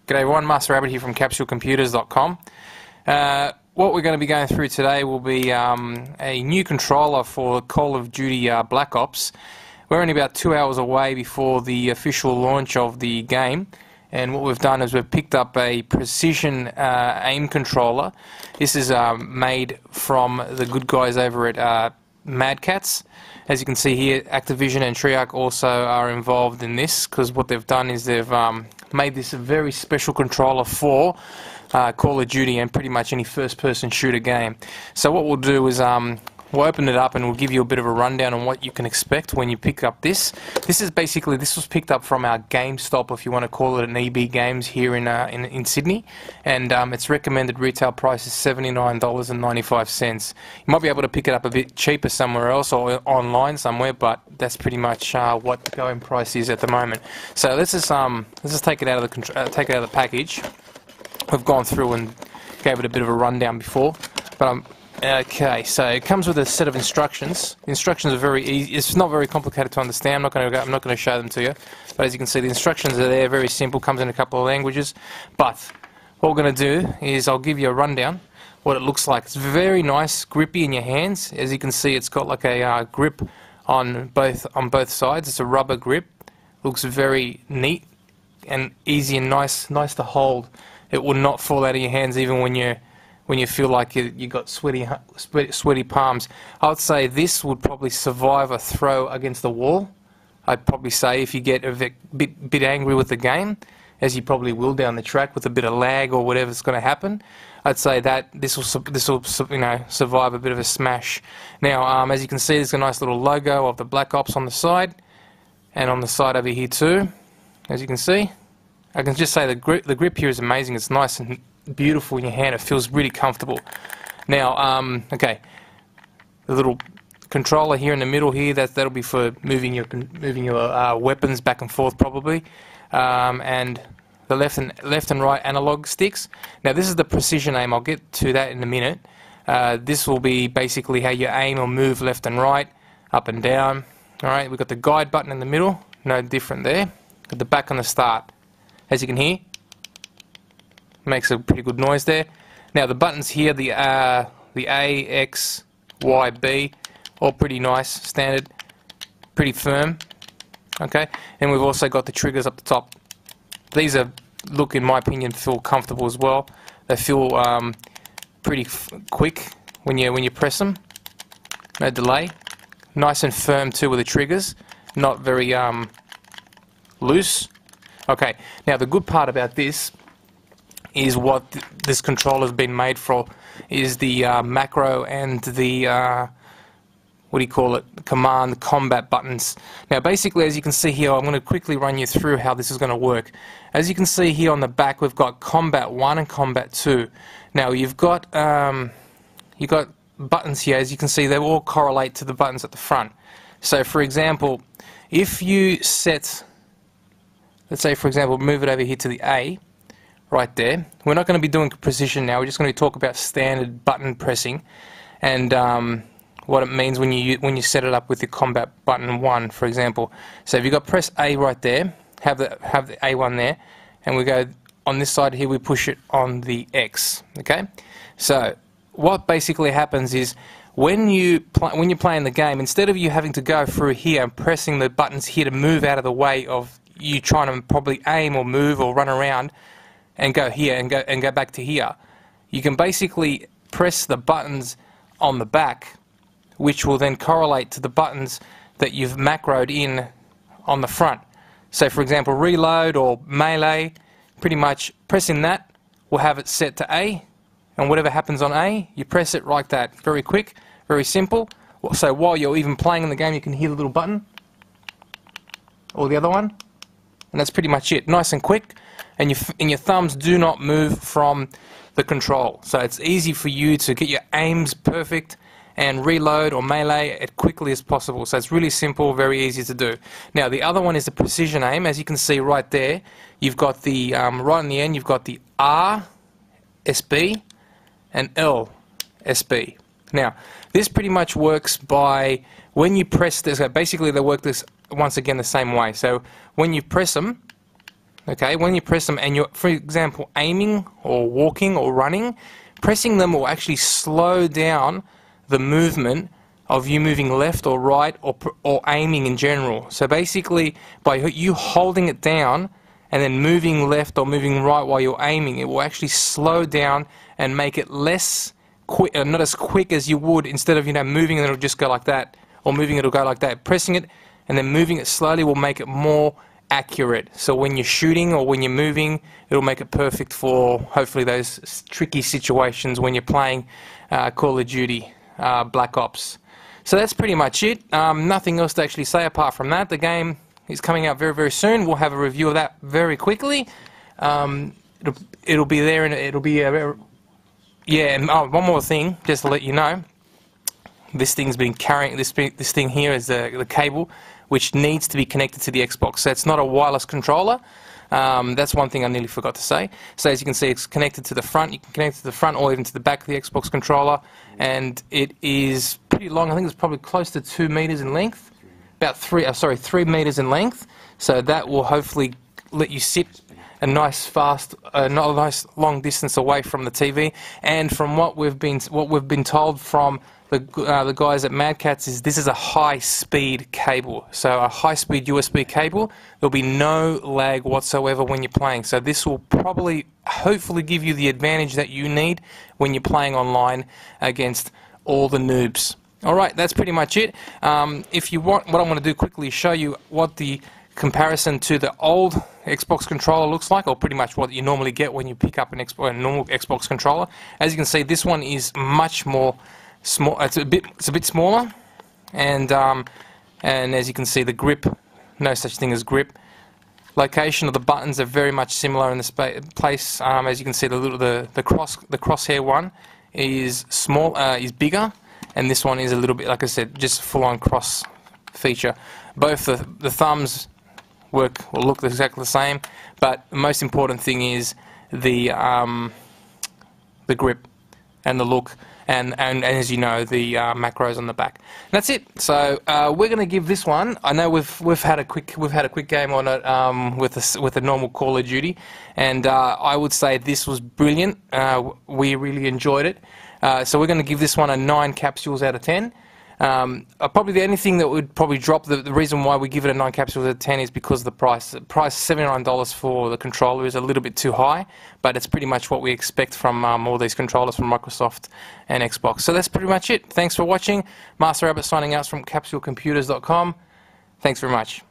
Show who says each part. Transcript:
Speaker 1: G'day everyone, Master Rabbit here from CapsuleComputers.com. What we're going to be going through today will be a new controller for Call of Duty Black Ops. We're only about 2 hours away before the official launch of the game, and what we've done is we've picked up a precision aim controller. This is made from the good guys over at MadCatz. As you can see here, Activision and Treyarch also are involved in this, because what they've done is they've made this a very special controller for Call of Duty and pretty much any first-person shooter game. So what we'll do is we'll open it up and we'll give you a bit of a rundown on what you can expect when you pick up this. This was picked up from our GameStop, if you want to call it an EB Games, here in Sydney, and its recommended retail price is $79.95. You might be able to pick it up a bit cheaper somewhere else or online somewhere, but that's pretty much what the going price is at the moment. So let's just take it out of the package. We've gone through and gave it a bit of a rundown before, but okay, so it comes with a set of instructions. The instructions are very easy. It's not very complicated to understand. I'm not going to show them to you. But as you can see, the instructions are there, very simple, comes in a couple of languages. But what we're going to do is I'll give you a rundown what it looks like. It's very nice, grippy in your hands. As you can see, it's got like a grip on both sides. It's a rubber grip. Looks very neat and easy and nice to hold. It will not fall out of your hands even when you feel like you got sweaty palms. I would say this would probably survive a throw against the wall. I'd probably say if you get a bit angry with the game, as you probably will down the track with a bit of lag or whatever's going to happen, I'd say that this will survive a bit of a smash. Now, as you can see, there's a nice little logo of the Black Ops on the side, and on the side over here too. As you can see, I can just say the grip here is amazing. It's nice and beautiful in your hand. It feels really comfortable. Now, okay, the little controller here in the middle here, that'll be for moving your weapons back and forth probably, and the left and right analog sticks. Now this is the precision aim. I'll get to that in a minute. This will be basically how you aim or move left and right, up and down. All right, we've got the guide button in the middle, no different there. Got the back on the start. As you can hear, makes a pretty good noise there. Now the buttons here, the A, X, Y, B, all pretty nice, standard, pretty firm. Okay, and we've also got the triggers up the top. These look, in my opinion, feel comfortable as well. They feel pretty quick when you press them. No delay. Nice and firm too with the triggers. Not very loose. Okay, now the good part about this is what this controller's been made for is the macro and the what do you call it, command combat buttons. Now basically, as you can see here, I'm going to quickly run you through how this is going to work. As you can see here on the back, we've got combat 1 and combat 2. Now you've got buttons here. As you can see, they all correlate to the buttons at the front. So for example, if you set, let's say for example, move it over here to the A, right there. We're not going to be doing precision now. We're just going to talk about standard button pressing and what it means when you set it up with the combat button 1, for example. So if you've got press A right there, have the A1 there, and we go on this side here, we push it on the X. Okay. So what basically happens is when you're playing the game, instead of you having to go through here and pressing the buttons here to move out of the way of you trying to probably aim or move or run around and go here and go back to here, you can basically press the buttons on the back, which will then correlate to the buttons that you've macroed in on the front. So for example, reload or melee, pretty much pressing that will have it set to A, and whatever happens on A, you press it like that. Very quick, very simple. So while you're even playing in the game, you can hear the little button or the other one, and that's pretty much it. Nice and quick, and your thumbs do not move from the control. So it's easy for you to get your aims perfect and reload or melee as quickly as possible. So it's really simple, very easy to do. Now the other one is the precision aim. As you can see right there, you've got the right on the end, you've got the R, SB, and L, SB. Now this pretty much works by when you press this. Basically, they work this once again the same way. So when you press them, okay, when you press them and you're, for example, aiming or walking or running, pressing them will actually slow down the movement of you moving left or right or aiming in general. So basically, by you holding it down and then moving left or moving right while you're aiming, it will actually slow down and make it less quick, not as quick as you would instead of, you know, moving and it'll just go like that, or moving it'll go like that. Pressing it and then moving it slowly will make it more accurate. So when you're shooting or when you're moving, it'll make it perfect for hopefully those tricky situations when you're playing Call of Duty Black Ops. So that's pretty much it. Nothing else to actually say apart from that. The game is coming out very, very soon. We'll have a review of that very quickly. It'll be there, and it'll be yeah. And one more thing, just to let you know, this thing's been carrying this thing here is the cable, which needs to be connected to the Xbox. So it's not a wireless controller. That's one thing I nearly forgot to say. So as you can see, it's connected to the front. You can connect it to the front or even to the back of the Xbox controller, and it is pretty long. I think it's probably close to 2 meters in length, about 3 meters in length. So that will hopefully let you sit a nice long distance away from the TV. And from what we've been told from the guys at MadCatz is this is a high-speed cable. So a high-speed USB cable. There'll be no lag whatsoever when you're playing. So this will probably, hopefully, give you the advantage that you need when you're playing online against all the noobs. Alright, that's pretty much it. If you want, what I'm going to do quickly is show you what the comparison to the old Xbox controller looks like, or pretty much what you normally get when you pick up a normal Xbox controller. As you can see, this one is much more small. It's a bit smaller, and as you can see, the grip, no such thing as grip. Location of the buttons are very much similar in the place. As you can see, the crosshair one is is bigger, and this one is a little bit, like I said, just full-on cross feature. Both the thumbs will look exactly the same, but the most important thing is the grip and the look, and as you know, the macros on the back. And that's it. So we're going to give this one. I know we've had a quick game on it with a normal Call of Duty, and I would say this was brilliant. We really enjoyed it. So we're going to give this one a 9 capsules out of 10. Probably the only thing that would probably drop the reason why we give it a 9 capsules out of 10 is because of the price. The price $79 for the controller is a little bit too high, but it's pretty much what we expect from all these controllers from Microsoft and Xbox. So that's pretty much it. Thanks for watching. Master Rabbit signing out from CapsuleComputers.com. Thanks very much.